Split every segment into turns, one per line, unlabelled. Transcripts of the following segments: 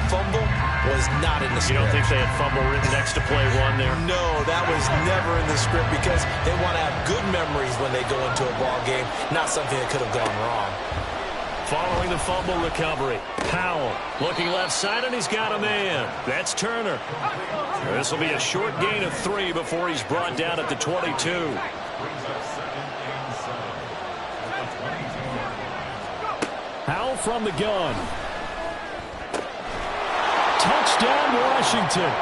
fumble was not in the script.
You don't think they had fumble written next to play one there?
No, that was never in the script because they want to have good memories when they go into a ball game, not something that could have gone wrong.
Following the fumble recovery, Powell looking left side, and he's got a man. That's Turner. This will be a short gain of 3 before he's brought down at the 22. Powell from the gun. Touchdown, Washington.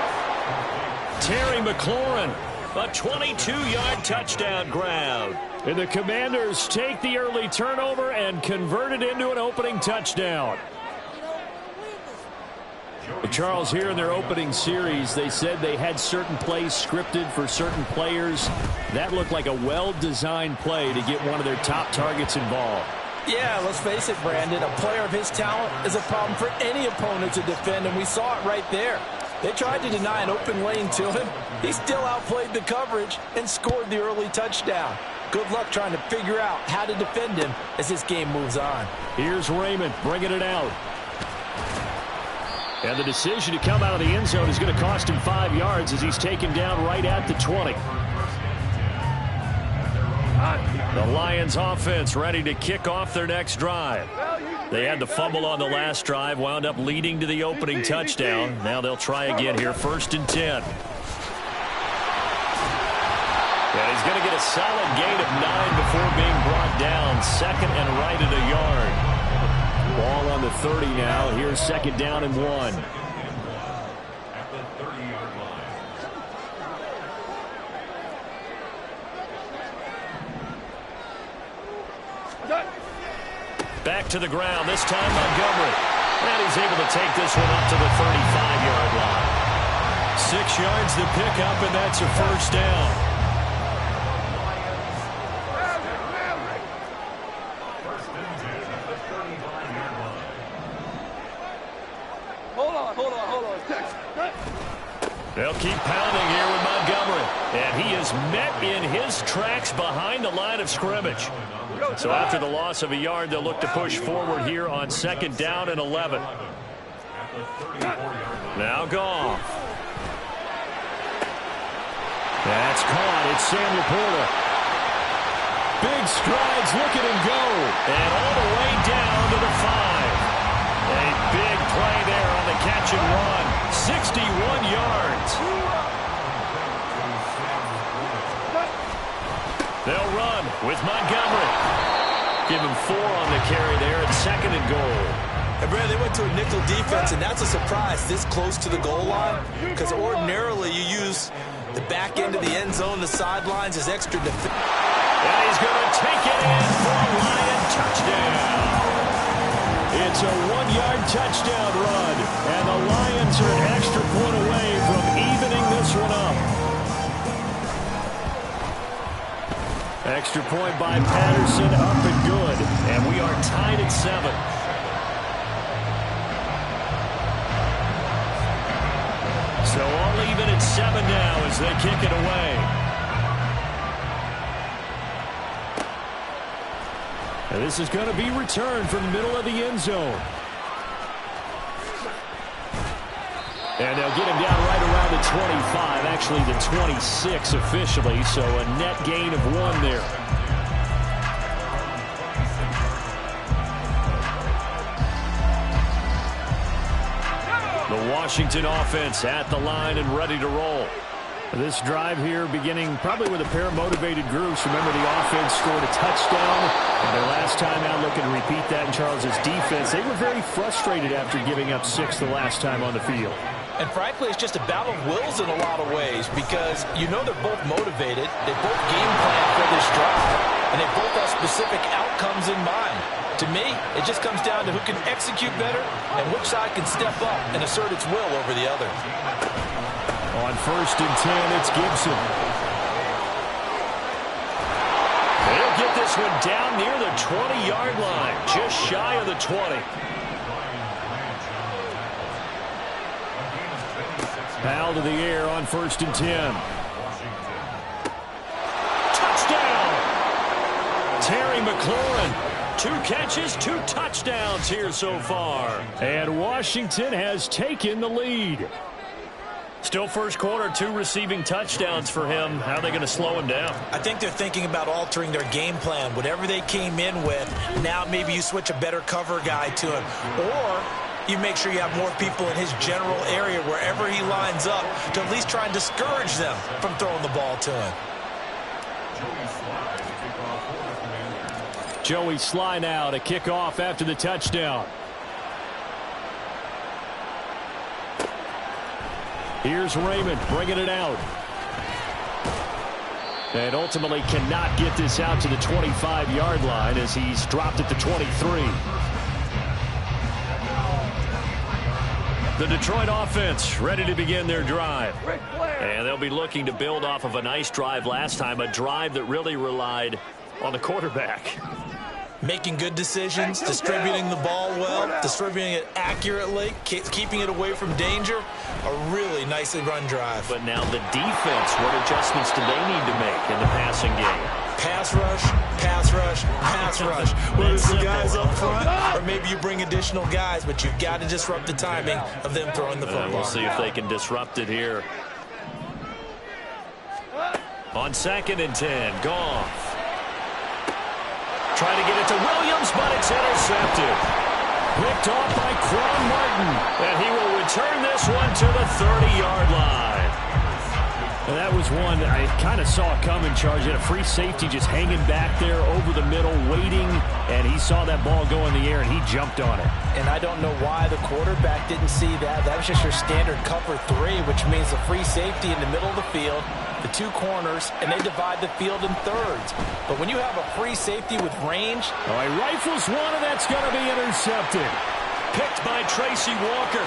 Terry McLaurin, a 22-yard touchdown grab. And the Commanders take the early turnover and convert it into an opening touchdown. Charles, here in their opening series, they said they had certain plays scripted for certain players. That looked like a well-designed play to get one of their top targets involved.
Yeah, let's face it, Brandon. A player of his talent is a problem for any opponent to defend, and we saw it right there. They tried to deny an open lane to him. He still outplayed the coverage and scored the early touchdown. Good luck trying to figure out how to defend him as this game moves on.
Here's Raymond bringing it out. And the decision to come out of the end zone is going to cost him 5 yards as he's taken down right at the 20. The Lions offense ready to kick off their next drive. They had the fumble on the last drive, wound up leading to the opening touchdown. Now they'll try again here, 1st and 10. And he's going to get a solid gain of 9 before being brought down. 2nd and right at a yard. Ball on the 30 now. Here's 2nd down and 1. Back to the ground, this time Montgomery. And he's able to take this one up to the 35-yard line. 6 yards to pick up, and that's a 1st down. They'll keep pounding here with Montgomery. And he is met in his tracks behind the line of scrimmage. So after the loss of a yard, they'll look to push forward here on 2nd down and 11. Now Goff. That's caught. It's Sam Laporta. Big strides. Look at him go. And all the way down to the 5. A big play there on the catch and run. 61 yards. They'll run with Montgomery. Give him 4 on the carry there at 2nd and goal.
And Brad, they went to a nickel defense, and that's a surprise this close to the goal line, because ordinarily you use the back end of the end zone, the sidelines as extra defense.
And he's going to take it in for a Lion touchdown. It's a 1-yard touchdown run, and the Lions are an extra point away from evening this one up. Extra point by Patterson, up and good. And we are tied at 7. So all even at 7 now as they kick it away. And this is going to be returned from the middle of the end zone. And they'll get him down right around the 25, actually the 26 officially, so a net gain of 1 there. The Washington offense at the line and ready to roll. This drive here beginning probably with a pair of motivated groups. Remember, the offense scored a touchdown, and their last time out looking to repeat that in Charles's defense. They were very frustrated after giving up 6 the last time on the field.
And frankly, it's just a battle of wills in a lot of ways, because you know they're both motivated, they both game plan for this drive, and they both have specific outcomes in mind. To me, it just comes down to who can execute better and which side can step up and assert its will over the other.
On 1st and 10, it's Gibson. They'll get this one down near the 20-yard line, just shy of the 20. Powell to the air on 1st and 10. Touchdown! Terry McLaurin. 2 catches, 2 touchdowns here so far. And Washington has taken the lead. Still first quarter, 2 receiving touchdowns for him. How are they going to slow him down?
I think they're thinking about altering their game plan. Whatever they came in with, now maybe you switch a better cover guy to him. Or you make sure you have more people in his general area wherever he lines up to at least try and discourage them from throwing the ball to him.
Joey Sly now to kick off after the touchdown. Here's Raymond bringing it out. And ultimately cannot get this out to the 25-yard line as he's dropped at the 23. The Detroit offense ready to begin their drive. And they'll be looking to build off of a nice drive last time, a drive that really relied on the quarterback.
Making good decisions, distributing the ball well, distributing it accurately, keeping it away from danger. A really nicely run drive.
But now the defense, what adjustments do they need to make in the passing game?
Pass rush, pass rush, pass rush. Whether it's the guys up front or maybe you bring additional guys, but you've got to disrupt the timing of them throwing the football.
We'll see if they can disrupt it here. On 2nd and 10, Goff. Trying to get it to Williams, but it's intercepted. Picked off by Quan Martin. And he will return this one to the 30-yard line. And that was one I kind of saw coming, Charge. He had a free safety just hanging back there over the middle, waiting. And he saw that ball go in the air, and he jumped on it.
And I don't know why the quarterback didn't see that. That was just your standard cover 3, which means a free safety in the middle of the field, the 2 corners, and they divide the field in thirds. But when you have a free safety with range...
Oh, he rifles one, and that's going to be intercepted. Picked by Tracy Walker.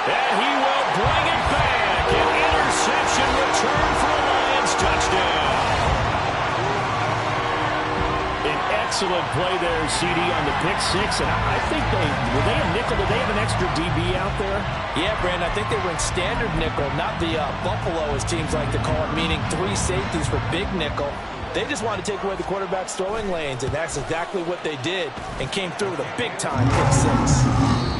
And he will bring it back. An interception return for a Lions touchdown. An excellent play there, CD, on the pick 6. And I think were they a nickel? Did they have an extra DB out there?
Yeah, Brandon, I think they were in standard nickel, not the Buffalo, as teams like to call it, meaning 3 safeties for big nickel. They just wanted to take away the quarterback's throwing lanes, and that's exactly what they did, and came through with a big-time pick 6.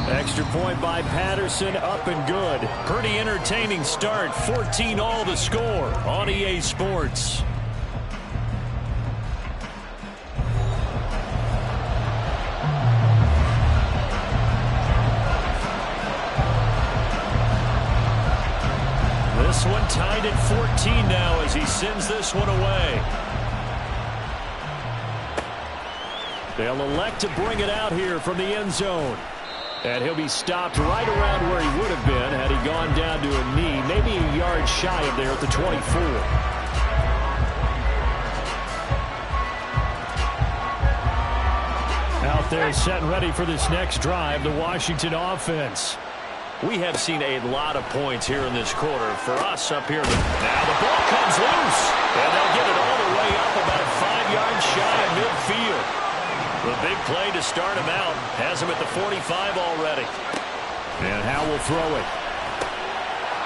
Extra point by Patterson, up and good. Pretty entertaining start. 14 all the score on EA Sports. This one tied at 14 now as he sends this one away. They'll elect to bring it out here from the end zone. And he'll be stopped right around where he would have been had he gone down to a knee, maybe a yard shy of there at the 24. Out there set and ready for this next drive, the Washington offense. We have seen a lot of points here in this quarter. For us up here, now the ball comes loose. And they'll get it all the way up about 5 yards shy of midfield. The big play to start him out. Has him at the 45 already. And Howe will throw it.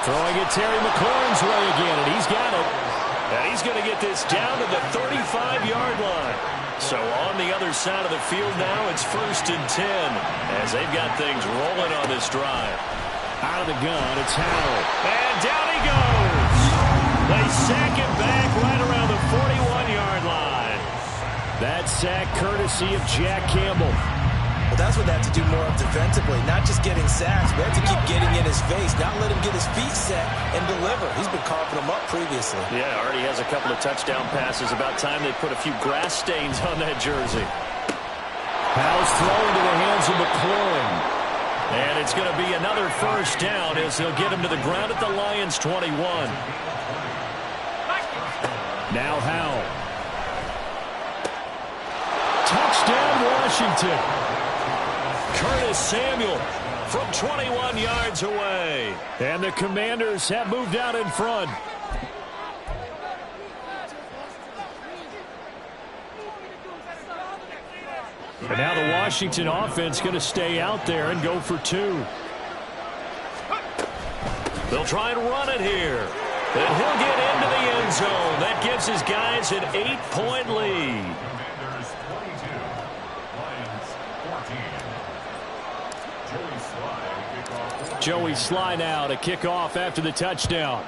Throwing it Terry McLaurin's way again, and he's got it. And he's going to get this down to the 35-yard line. So on the other side of the field now, it's 1st and 10 as they've got things rolling on this drive. Out of the gun, it's Howell. And down he goes. They sack him back right around the 41-yard line. That sack courtesy of Jack Campbell.
Well, that's what they have to do more of defensively, not just getting sacks, but have to keep getting in his face, not let him get his feet set and deliver. He's been carving them up previously.
Yeah, already has a couple of touchdown passes. About time they put a few grass stains on that jersey. Howell's thrown to the hands of McLaurin. And it's going to be another 1st down as they'll get him to the ground at the Lions' 21. Now Howell. Touchdown, Washington. Curtis Samuel from 21 yards away. And the Commanders have moved out in front. And now the Washington offense going to stay out there and go for 2. They'll try and run it here. And he'll get into the end zone. That gives his guys an 8-point lead. Joey Slye now to kick off after the touchdown.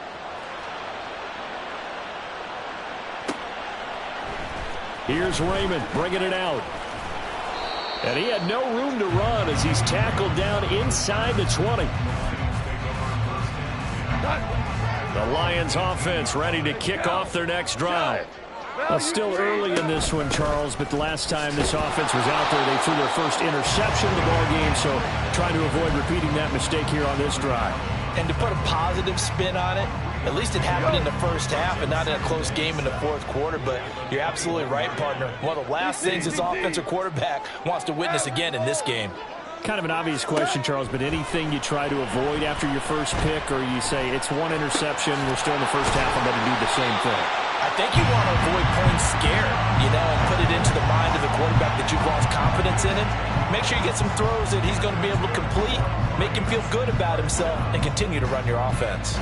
Here's Raymond bringing it out. And he had no room to run as he's tackled down inside the 20. The Lions offense ready to kick off their next drive. Well, still early in this one, Charles, but the last time this offense was out there, they threw their first interception of the ball game, so trying to avoid repeating that mistake here on this drive.
And to put a positive spin on it, at least it happened in the first half and not in a close game in the fourth quarter, but you're absolutely right, partner. One of the last things this offensive quarterback wants to witness again in this game.
Kind of an obvious question, Charles, but anything you try to avoid after your first pick, or you say it's one interception, we're still in the first half, I'm going to do the same thing?
I think you want to avoid playing scared, and put it into the mind of the quarterback that you've lost confidence in him. Make sure you get some throws that he's going to be able to complete, make him feel good about himself, and continue to run your offense.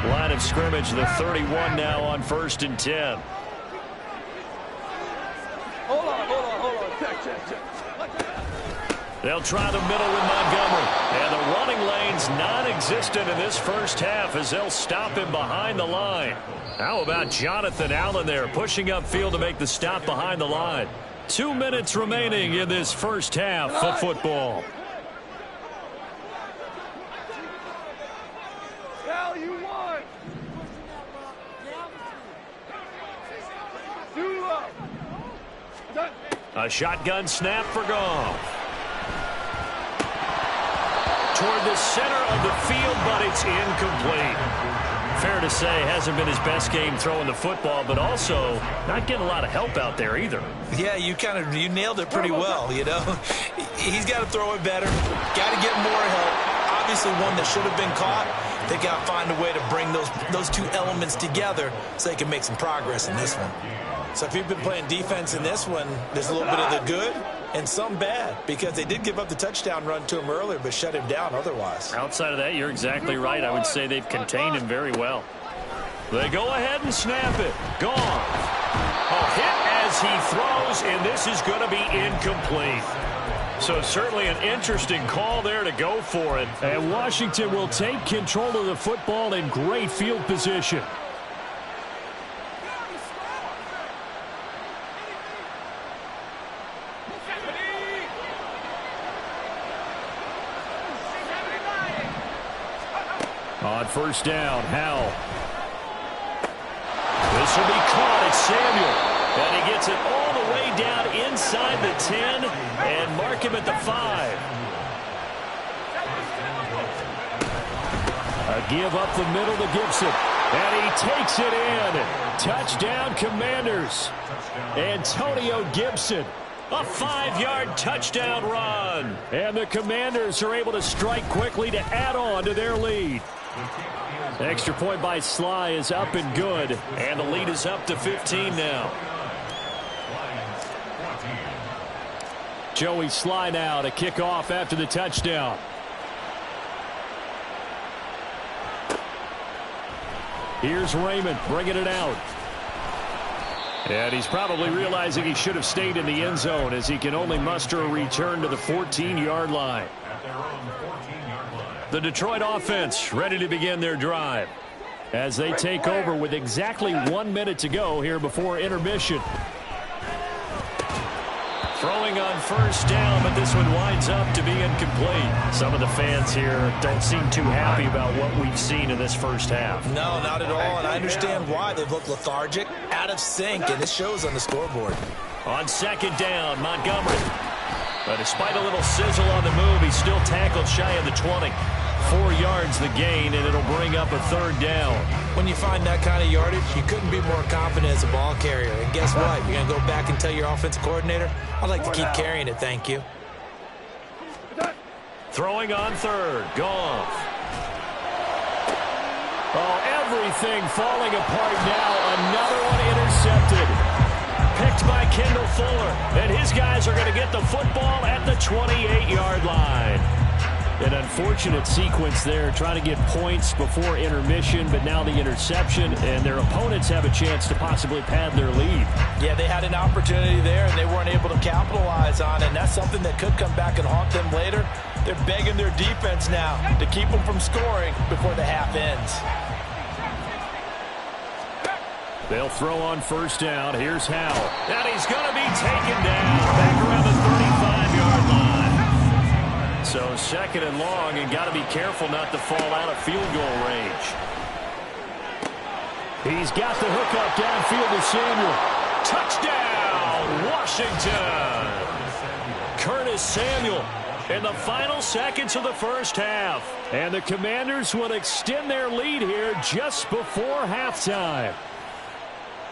Line of scrimmage, the 31 now on 1st and 10.
Hold on. Check.
They'll try the middle with Montgomery. And the running lane's non-existent in this first half as they'll stop him behind the line. How about Jonathan Allen there pushing upfield to make the stop behind the line? 2 minutes remaining in this first half of football.
Hell, you won. Too low.
A shotgun snap for Goff. Toward the center of the field, but it's incomplete. Fair to say, hasn't been his best game throwing the football, but also not getting a lot of help out there either.
Yeah, you nailed it pretty well, He's got to throw it better, got to get more help. Obviously one that should have been caught. They got to find a way to bring those two elements together so they can make some progress in this one. So if you've been playing defense in this one, there's a little bit of the good and some bad, because they did give up the touchdown run to him earlier but shut him down otherwise.
Outside of that, you're exactly right. I would say they've contained him very well. They go ahead and snap it. Gone. A hit as he throws, and this is going to be incomplete. So certainly an interesting call there to go for it. And Washington will take control of the football in great field position. On first down, Howell. This will be caught. It's Samuel. And he gets it all the way down inside the 10 and mark him at the 5. A give up the middle to Gibson. And he takes it in. Touchdown, Commanders. Antonio Gibson. A 5-yard touchdown run. And the Commanders are able to strike quickly to add on to their lead. Extra point by Slye is up and good. And the lead is up to 15 now. Joey Slye now to kick off after the touchdown. Here's Raymond bringing it out. And he's probably realizing he should have stayed in the end zone as he can only muster a return to the 14-yard line. The Detroit offense ready to begin their drive as they take over with exactly 1 minute to go here before intermission. Throwing on first down, but this one winds up to be incomplete. Some of the fans here don't seem too happy about what we've seen in this first half.
No, not at all, and I understand why. They've looked lethargic, out of sync, and it shows on the scoreboard.
On second down, Montgomery. But despite a little sizzle on the move, he's still tackled shy of the 20. 4 yards the gain, and it'll bring up a third down.
When you find that kind of yardage, you couldn't be more confident as a ball carrier. And guess what? You're going to go back and tell your offensive coordinator, I'd like to keep carrying it, thank you.
Throwing on third, Goff. Oh, everything falling apart now. Another one intercepted. Picked by Kendall Fuller. And his guys are going to get the football at the 28-yard line. An unfortunate sequence there, trying to get points before intermission, but now the interception, and their opponents have a chance to possibly pad their lead.
Yeah, they had an opportunity there, and they weren't able to capitalize on it, and that's something that could come back and haunt them later. They're begging their defense now to keep them from scoring before the half ends.
They'll throw on first down. Here's Howell. And he's going to be taken down back around the 35-yard line. So second and long, and got to be careful not to fall out of field goal range. He's got the hook up downfield to Samuel. Touchdown, Washington. Curtis Samuel in the final seconds of the first half. And the Commanders will extend their lead here just before halftime.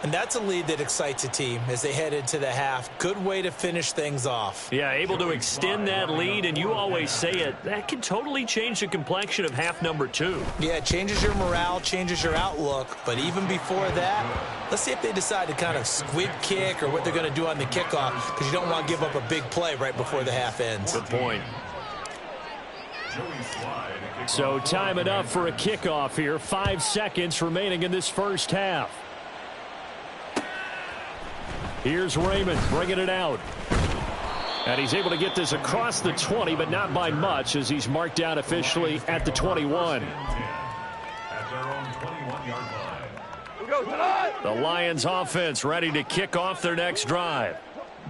And that's a lead that excites a team as they head into the half. Good way to finish things off.
Yeah, able to extend that lead, and you always say it, that can totally change the complexion of half number 2.
Yeah, it changes your morale, changes your outlook. But even before that, let's see if they decide to kind of squib kick or what they're going to do on the kickoff, because you don't want to give up a big play right before the half ends.
Good point. So time enough for a kickoff here. 5 seconds remaining in this first half. Here's Raymond bringing it out. And he's able to get this across the 20, but not by much, as he's marked down officially at the 21. The Lions offense ready to kick off their next drive.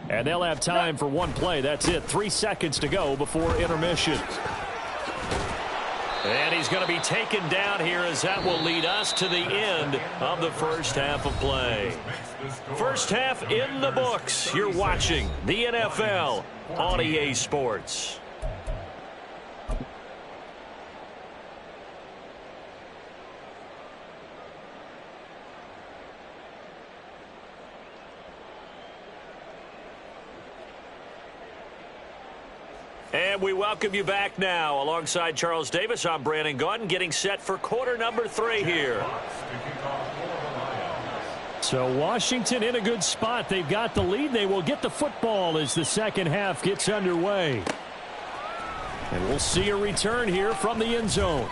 And they'll have time for one play. That's it. 3 seconds to go before intermission. And he's going to be taken down here, as that will lead us to the end of the first half of play. First half in the books. You're watching the NFL on EA Sports. And we welcome you back now. Alongside Charles Davis, I'm Brandon Gaudin, getting set for quarter number 3 here. So Washington in a good spot. They've got the lead. They will get the football as the second half gets underway. And we'll see a return here from the end zone.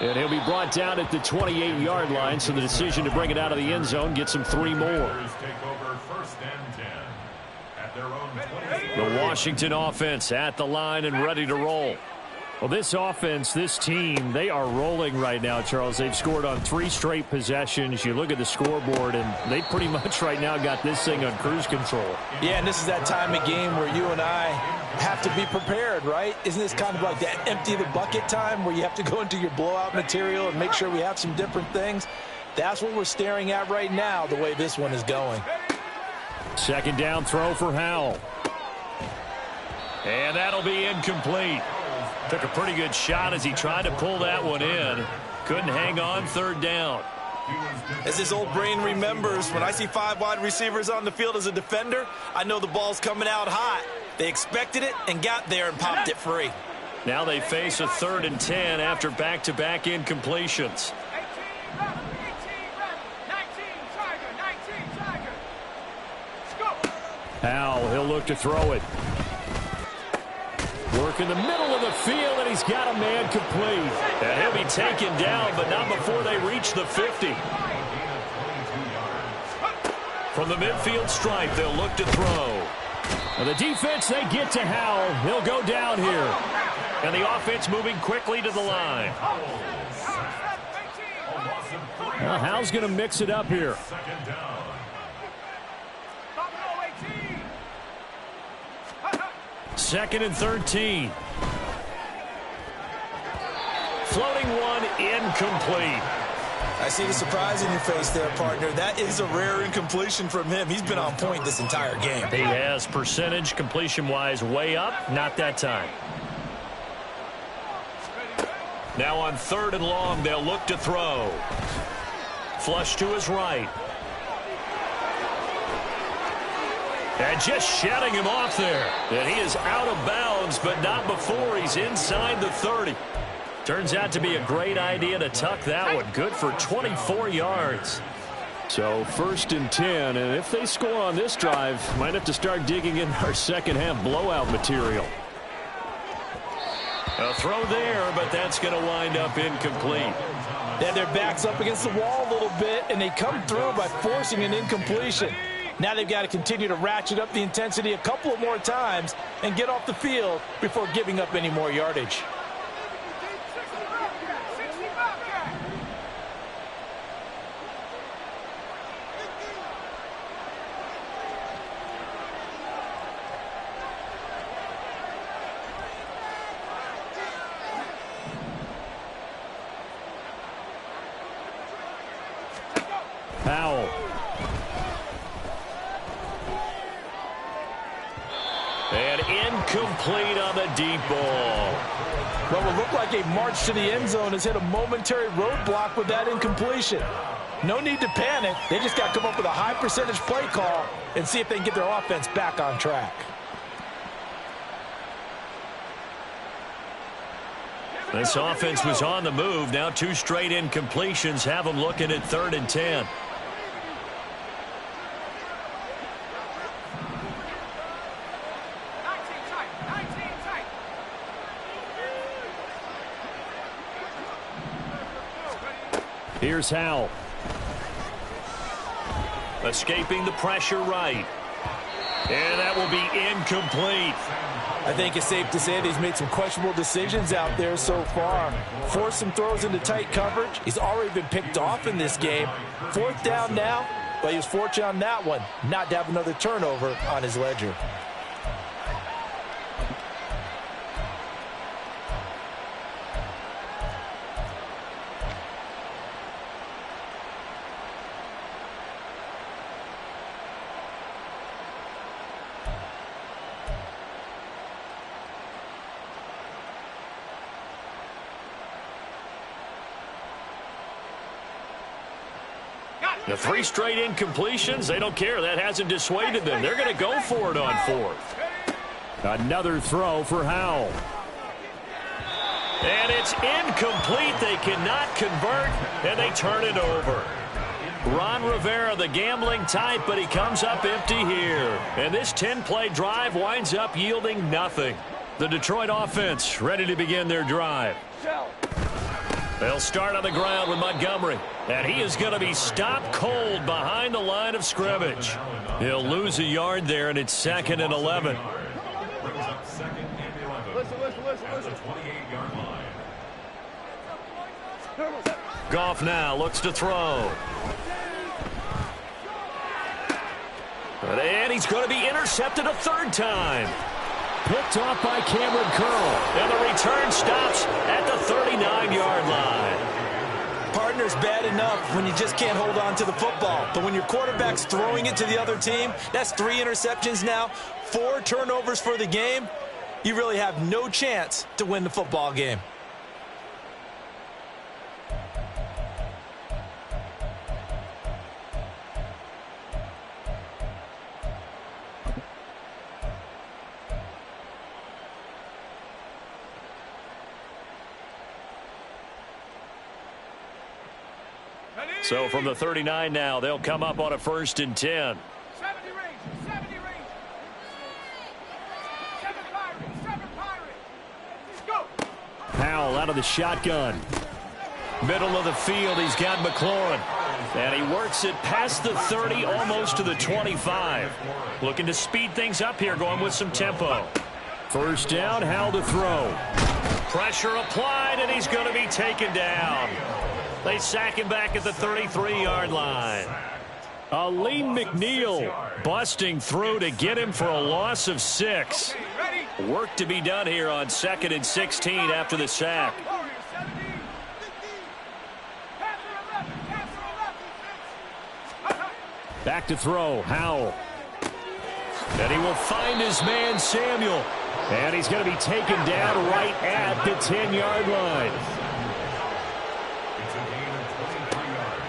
And he'll be brought down at the 28-yard line, so the decision to bring it out of the end zone gets him 3 more. The Washington offense at the line and ready to roll. Well, this offense, this team, they are rolling right now, Charles. They've scored on 3 straight possessions. You look at the scoreboard, and they pretty much right now got this thing on cruise control.
Yeah, and this is that time of game where you and I have to be prepared, right? Isn't this kind of like that empty the bucket time where you have to go into your blowout material and make sure we have some different things? That's what we're staring at right now, the way this one is going.
Second down throw for Howell. And that'll be incomplete. Took a pretty good shot as he tried to pull that one in. Couldn't hang on, third down.
As his old brain remembers, when I see 5 wide receivers on the field as a defender, I know the ball's coming out hot. They expected it and got there and popped it free.
Now they face a 3rd and 10 after back-to-back incompletions. Howell, he'll look to throw it. Work in the middle of the field, and he's got a man complete. And he'll be taken down, but not before they reach the 50. From the midfield stripe, they'll look to throw. And the defense, they get to Howell. He'll go down here. And the offense moving quickly to the line. Well, Howell's going to mix it up here. Second and 13. Floating one, incomplete.
I see the surprise in your face there, partner. That is a rare incompletion from him. He's been on point this entire game.
He has, percentage completion-wise way up. Not that time. Now on 3rd and long, they'll look to throw. Flush to his right. And just shutting him off there. And he is out of bounds, but not before he's inside the 30. Turns out to be a great idea to tuck that one. Good for 24 yards. So 1st and 10, and if they score on this drive, might have to start digging in our second half blowout material. A throw there, but that's going to wind up incomplete.
Then their back's up against the wall a little bit, and they come through by forcing an incompletion. Now they've got to continue to ratchet up the intensity a couple of more times and get off the field before giving up any more yardage.
Powell. And incomplete on the deep ball.
What will look like a march to the end zone has hit a momentary roadblock with that incompletion. No need to panic. They just got to come up with a high percentage play call and see if they can get their offense back on track.
This offense was on the move. Now 2 straight incompletions have them looking at 3rd and 10. Here's Howell. Escaping the pressure right. And that will be incomplete.
I think it's safe to say that he's made some questionable decisions out there so far. Forced some throws into tight coverage. He's already been picked off in this game. 4th down now, but he was fortunate on that one not to have another turnover on his ledger.
The 3 straight incompletions, they don't care. That hasn't dissuaded them. They're going to go for it on 4th. Another throw for Howell. And it's incomplete. They cannot convert, and they turn it over. Ron Rivera, the gambling type, but he comes up empty here. And this 10-play drive winds up yielding nothing. The Detroit offense ready to begin their drive. They'll start on the ground with Montgomery. And he is going to be stopped cold behind the line of scrimmage. He'll lose a yard there, and it's 2nd and 11.
Listen.
Goff now looks to throw. And he's going to be intercepted a 3rd time. Picked off by Cameron Curl. And the return stops at the 39-yard line.
Partner's bad enough when you just can't hold on to the football. But when your quarterback's throwing it to the other team, that's 3 interceptions now, 4 turnovers for the game. You really have no chance to win the football game.
So from the 39 now, they'll come up on a 1st and 10.
70 range. 7 Pirates. Go.
Powell out of the shotgun. Middle of the field, he's got McLaurin. And he works it past the 30, almost to the 25. Looking to speed things up here, going with some tempo. 1st down, Howell to throw. Pressure applied, and he's going to be taken down. They sack him back at the 33-yard line. Aleem McNeil busting through to get him for a loss of 6. Work to be done here on 2nd and 16 after the sack. Back to throw, Howell. And he will find his man, Samuel. And he's going to be taken down right at the 10-yard line.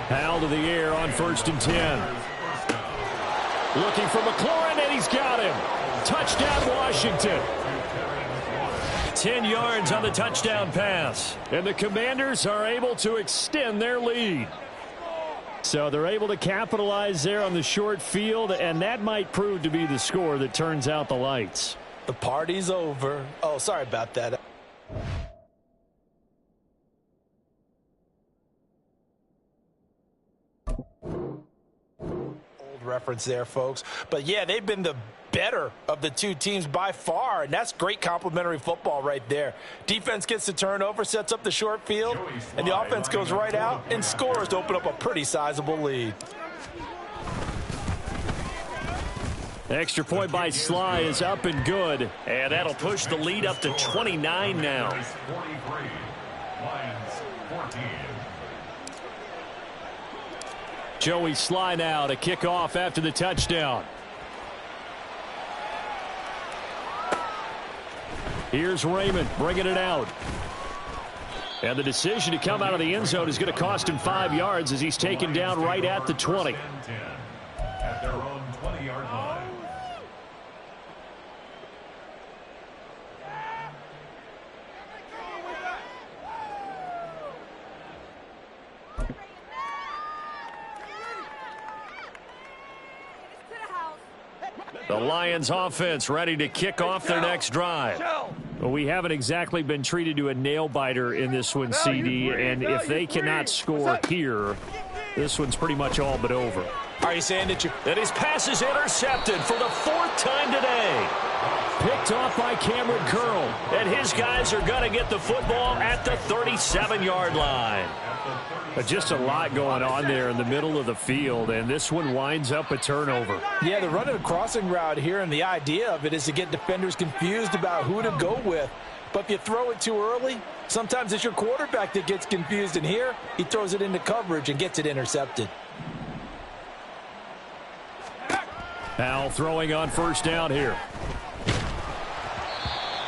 Howell to the air on 1st and 10. Looking for McLaurin, and he's got him. Touchdown, Washington. 10 yards on the touchdown pass. And the Commanders are able to extend their lead. So they're able to capitalize there on the short field, and that might prove to be the score that turns out the lights.
The party's over. Oh, sorry about that. Old reference there, folks. But, yeah, they've been the better of the two teams by far, and that's great complimentary football right there. Defense gets the turnover, sets up the short field, and the offense goes right out and scores to open up a pretty sizable lead.
Extra point by Sly is up and good, and that'll push the lead up to 29 now. Joey Sly now to kick off after the touchdown. Here's Raymond bringing it out. And the decision to come out of the end zone is going to cost him 5 yards as he's taken down right at the 20.
At their own 20-yard line.
The Lions offense ready to kick off their next drive. Well, we haven't exactly been treated to a nail-biter in this one, CD, and if they cannot score here, this one's pretty much all but over.
Are you saying that
his pass is intercepted for the 4th time today? Picked off by Cameron Curl, and his guys are going to get the football at the 37-yard line. But just a lot going on there in the middle of the field, and this one winds up a turnover.
Yeah, they're running a crossing route here, and the idea of it is to get defenders confused about who to go with. But if you throw it too early, sometimes it's your quarterback that gets confused, and here he throws it into coverage and gets it intercepted.
Powell throwing on first down here.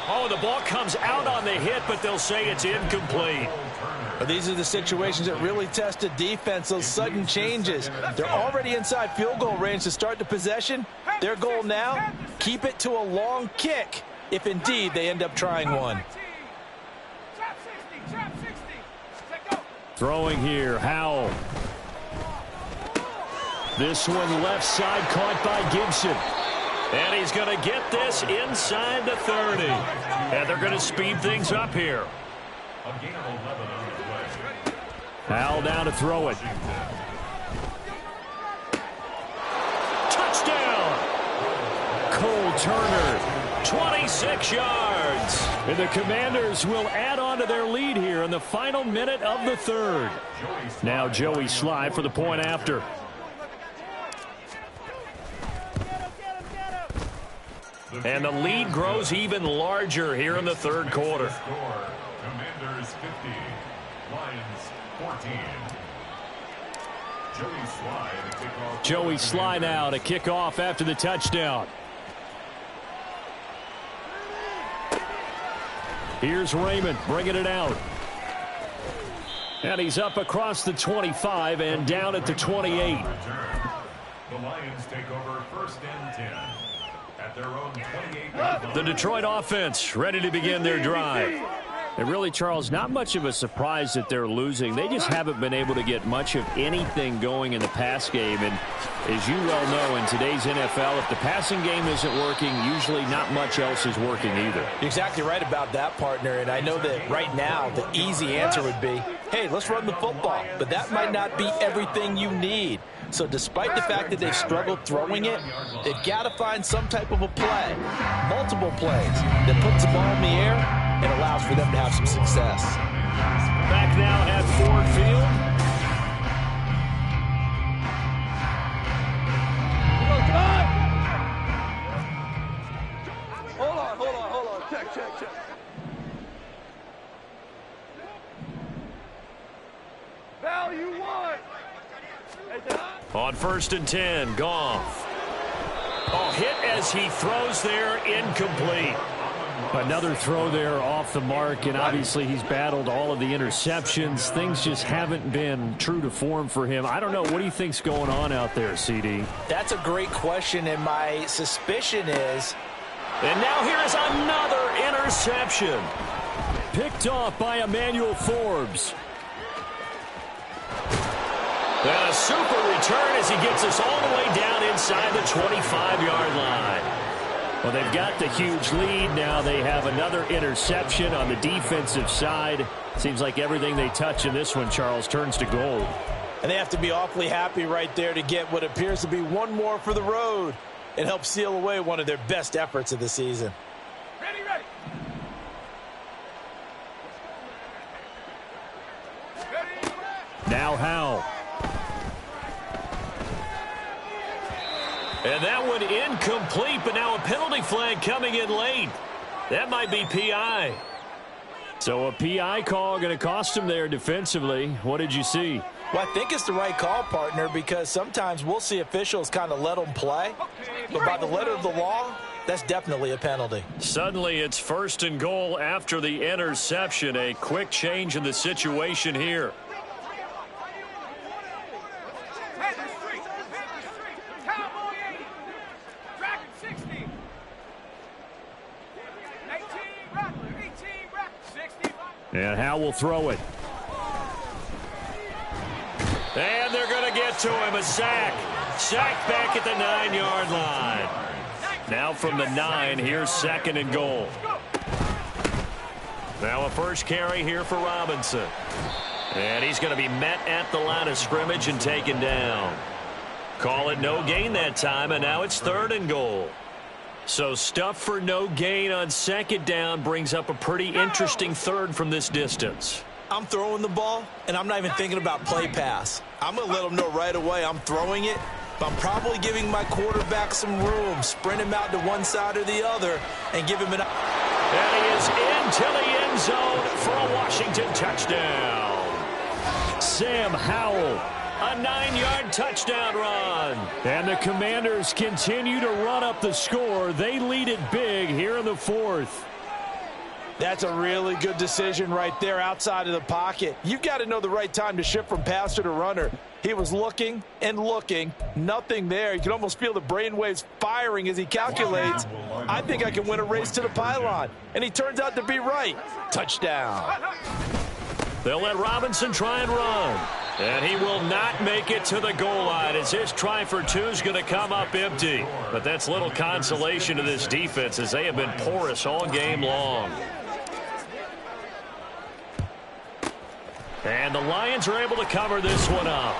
Oh, the ball comes out on the hit, but they'll say it's incomplete.
But these are the situations that really test a defense, those sudden changes. They're already inside field goal range to start the possession. Their goal now, keep it to a long kick, if indeed they end up trying one.
Throwing here, Howell. This one left side caught by Gibson. And he's going to get this inside the 30. And they're going to speed things up here.
A gain of 11 on the play.
Howell down to throw it. Touchdown! Cole Turner, 26 yards. And the Commanders will add on to their lead here in the final minute of the 3rd. Now Joey Sly for the point after. And the lead grows even larger here in the 3rd quarter.
Commanders 50, Lions 14.
Joey Sly now to kick off after the touchdown. Here's Raymond bringing it out. And he's up across the 25 and down at the 28.
The Lions take over 1st and 10. At their own 28.
The Detroit offense ready to begin their drive. And really, Charles, not much of a surprise that they're losing. They just haven't been able to get much of anything going in the pass game. And as you well know, in today's NFL, if the passing game isn't working, usually not much else is working either.
You're exactly right about that, partner. And I know that right now the easy answer would be, hey, let's run the football. But that might not be everything you need. So despite the fact that they've struggled throwing it, they've got to find some type of a play, multiple plays, that puts the ball in the air and allows for them to have some success.
Back now at Ford Field.
Hold on. Check. Value one.
On 1st and 10, Goff. Oh, hit as he throws there, incomplete. Another throw there off the mark, and obviously he's battled all of the interceptions. Things just haven't been true to form for him. I don't know. What do you think's going on out there, CD?
That's a great question, and my suspicion is...
And now here is another interception. interception. Picked off by Emmanuel Forbes. And a super return as he gets us all the way down inside the 25-yard line. Well, they've got the huge lead. Now they have another interception on the defensive side. Seems like everything they touch in this one, Charles, turns to gold.
And they have to be awfully happy right there to get what appears to be one more for the road. It helps seal away one of their best efforts of the season.
Ready.
Now Howell. And that one incomplete, but now a penalty flag coming in late. That might be PI. So a PI call going to cost him there defensively. What did you see?
Well, I think it's the right call, partner, because sometimes we'll see officials kind of let them play. But by the letter of the law, that's definitely a penalty.
Suddenly it's 1st and goal after the interception. A quick change in the situation here. And Howell will throw it. And they're going to get to him. A sack. Sack back at the 9-yard line. Now from the 9, here's 2nd and goal. Now a first carry here for Robinson. And he's going to be met at the line of scrimmage and taken down. Call it no gain that time, and now it's 3rd and goal. So stuff for no gain on 2nd down brings up a pretty interesting 3rd from this distance.
I'm throwing the ball, and I'm not even thinking about play pass. I'm going to let them know right away I'm throwing it, but I'm probably giving my quarterback some room, sprint him out to one side or the other, and give him an...
And he is into the end zone for a Washington touchdown. Sam Howell. A 9-yard touchdown run. And the Commanders continue to run up the score. They lead it big here in the 4th.
That's a really good decision right there outside of the pocket. You've got to know the right time to shift from passer to runner. He was looking and looking. Nothing there. You can almost feel the brainwaves firing as he calculates. I think I can win a race to the pylon. And he turns out to be right. Touchdown.
They'll let Robinson try and run. And he will not make it to the goal line as his try for 2 is going to come up empty. But that's little consolation to this defense as they have been porous all game long. And the Lions are able to cover this one up.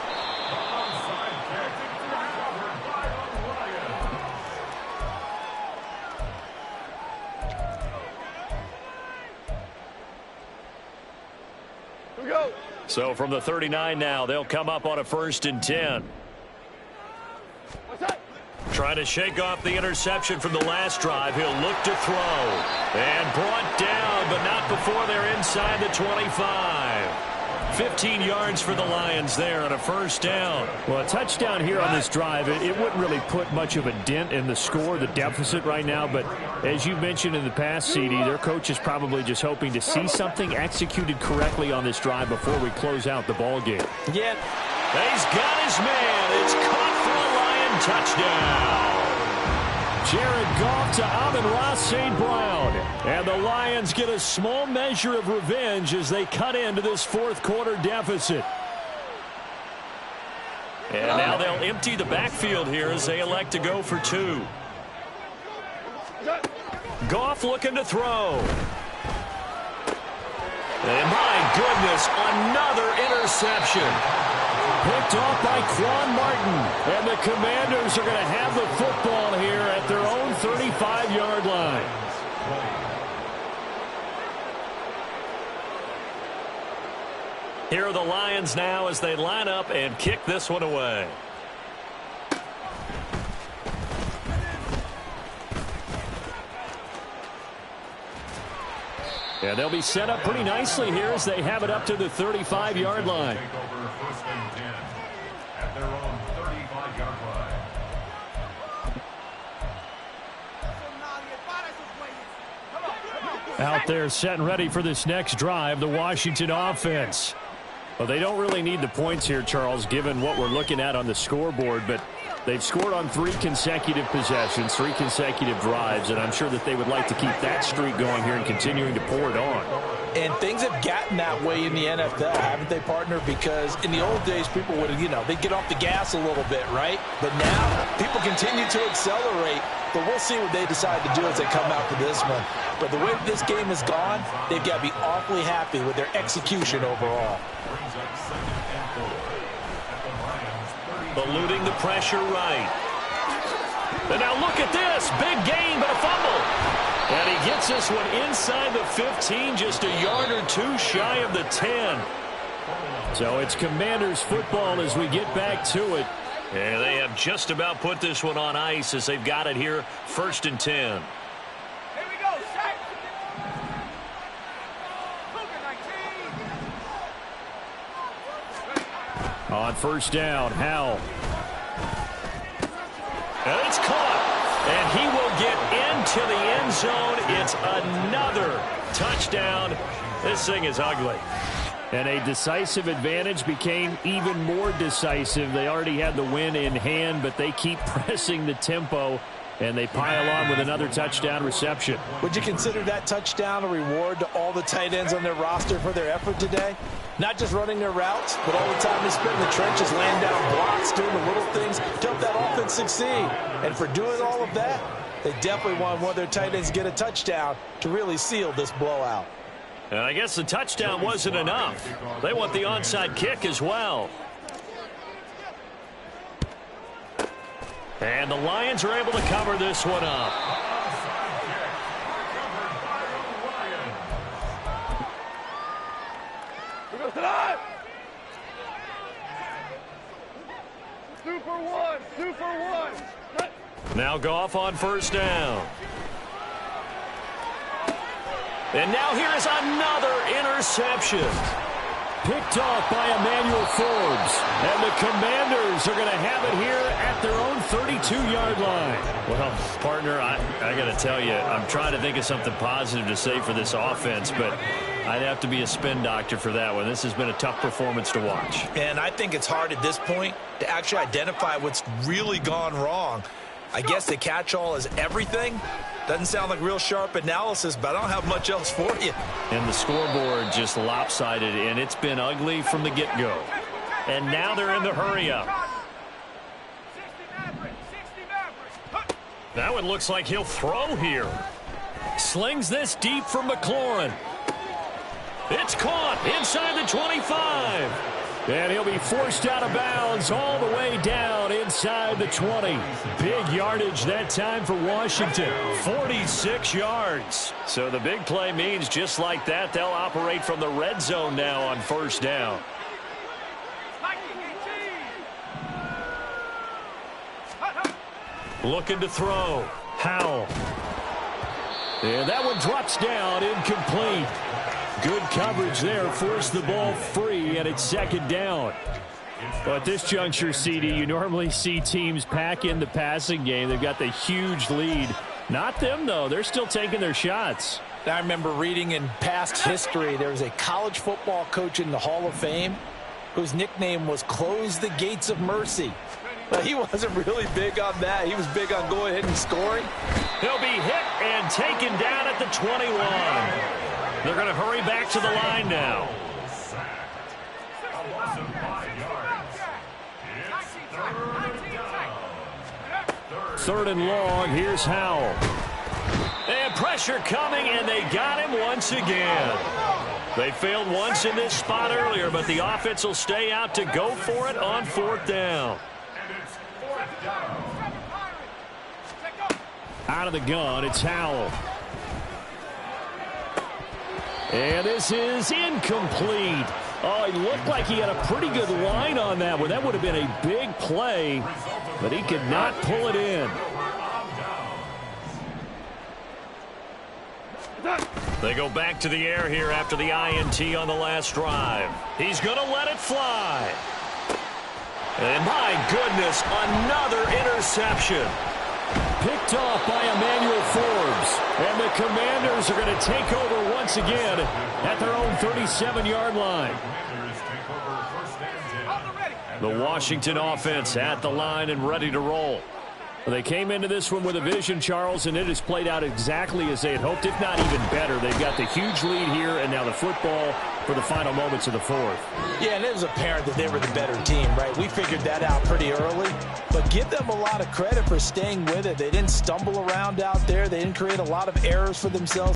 Here we go.
So from the 39 now, they'll come up on a 1st and 10. Trying to shake off the interception from the last drive. He'll look to throw. And brought down, but not before they're inside the 25. 15 yards for the Lions there on a 1st down. Well, a touchdown here on this drive, it wouldn't really put much of a dent in the score, the deficit right now. But as you mentioned in the past, CD, their coach is probably just hoping to see something executed correctly on this drive before we close out the ball game.
Yeah.
He's got his man. It's caught for a Lion touchdown. Jared Goff to Amon-Ra St. Brown. And the Lions get a small measure of revenge as they cut into this 4th quarter deficit. And now they'll empty the backfield here as they elect to go for 2. Goff looking to throw. And my goodness, another interception. Picked off by Quan Martin. And the Commanders are going to have the football here at their own 35-yard line. Here are the Lions now as they line up and kick this one away. And they'll be set up pretty nicely here as they have it up to the 35-yard line. Out there set and ready for this next drive, the Washington offense. Well, they don't really need the points here, Charles, given what we're looking at on the scoreboard, but They've scored on 3 consecutive possessions, 3 consecutive drives, and I'm sure that they would like to keep that streak going here and continuing to pour it on.
And things have gotten that way in the NFL, haven't they, partner? Because in the old days, people would, they'd get off the gas a little bit, right? But now, people continue to accelerate. But we'll see what they decide to do as they come out for this one. But the way this game has gone, they've got to be awfully happy with their execution overall.
Eluding the pressure right. And now look at this. Big gain, but a fumble. And he gets this one inside the 15, just a yard or 2 shy of the 10. So it's Commanders football as we get back to it. And they have just about put this one on ice as they've got it here, 1st and 10.
Here we go, set.
On 1st down, Howell. And it's caught. And he will get into the end zone. It's another touchdown. This thing is ugly. And a decisive advantage became even more decisive. They already had the win in hand, but they keep pressing the tempo, and they pile on with another touchdown reception.
Would you consider that touchdown a reward to all the tight ends on their roster for their effort today? Not just running their routes, but all the time they spent in the trenches, laying down blocks, doing the little things to help that offense succeed. And for doing all of that, they definitely want one of their tight ends to get a touchdown to really seal this blowout.
And I guess the touchdown wasn't enough. They want the onside kick as well. And the Lions are able to cover this one up.
Two for one.
Now Goff on 1st down. And now here is another interception. Picked off by Emmanuel Forbes. And the Commanders are going to have it here at their own 32-yard line. Well, partner, I got to tell you, I'm trying to think of something positive to say for this offense, but I'd have to be a spin doctor for that one. This has been a tough performance to watch.
And I think it's hard at this point to actually identify what's really gone wrong. I guess the catch-all is everything. Doesn't sound like real sharp analysis, but I don't have much else for you.
And the scoreboard just lopsided, and it's been ugly from the get-go. And now they're in the hurry-up. That one looks like he'll throw here. Slings this deep for McLaurin. It's caught inside the 25. And he'll be forced out of bounds all the way down inside the 20. Big yardage that time for Washington. 46 yards. So the big play means just like that, they'll operate from the red zone now on 1st down. Looking to throw. Howell. And that one drops down, incomplete. Good coverage there, forced the ball free, and it's 2nd down. But at this juncture, CD, you normally see teams pack in the passing game. They've got the huge lead. Not them, though. They're still taking their shots.
I remember reading in past history, there was a college football coach in the Hall of Fame whose nickname was Close the Gates of Mercy. But he wasn't really big on that. He was big on going ahead and scoring.
He'll be hit and taken down at the 21. They're going to hurry back to the line now. 3rd and long. Here's Howell. And pressure coming, and they got him once again. They failed once in this spot earlier, but the offense will stay out to go for it on 4th down. Out of the gun, it's Howell. And this is incomplete. Oh, it looked like he had a pretty good line on that one. That would have been a big play, but he could not pull it in. They go back to the air here after the INT on the last drive. He's going to let it fly. And my goodness, another interception. Picked off by Emmanuel Forbes. And the Commanders are going to take over once again at their own 37-yard line. The Washington offense at the line and ready to roll. They came into this one with a vision, Charles, and it has played out exactly as they had hoped, if not even better. They've got the huge lead here, and now the football for the final moments of the fourth.
Yeah, and it was apparent that they were the better team, right? We figured that out pretty early, but give them a lot of credit for staying with it. They didn't stumble around out there. They didn't create a lot of errors for themselves.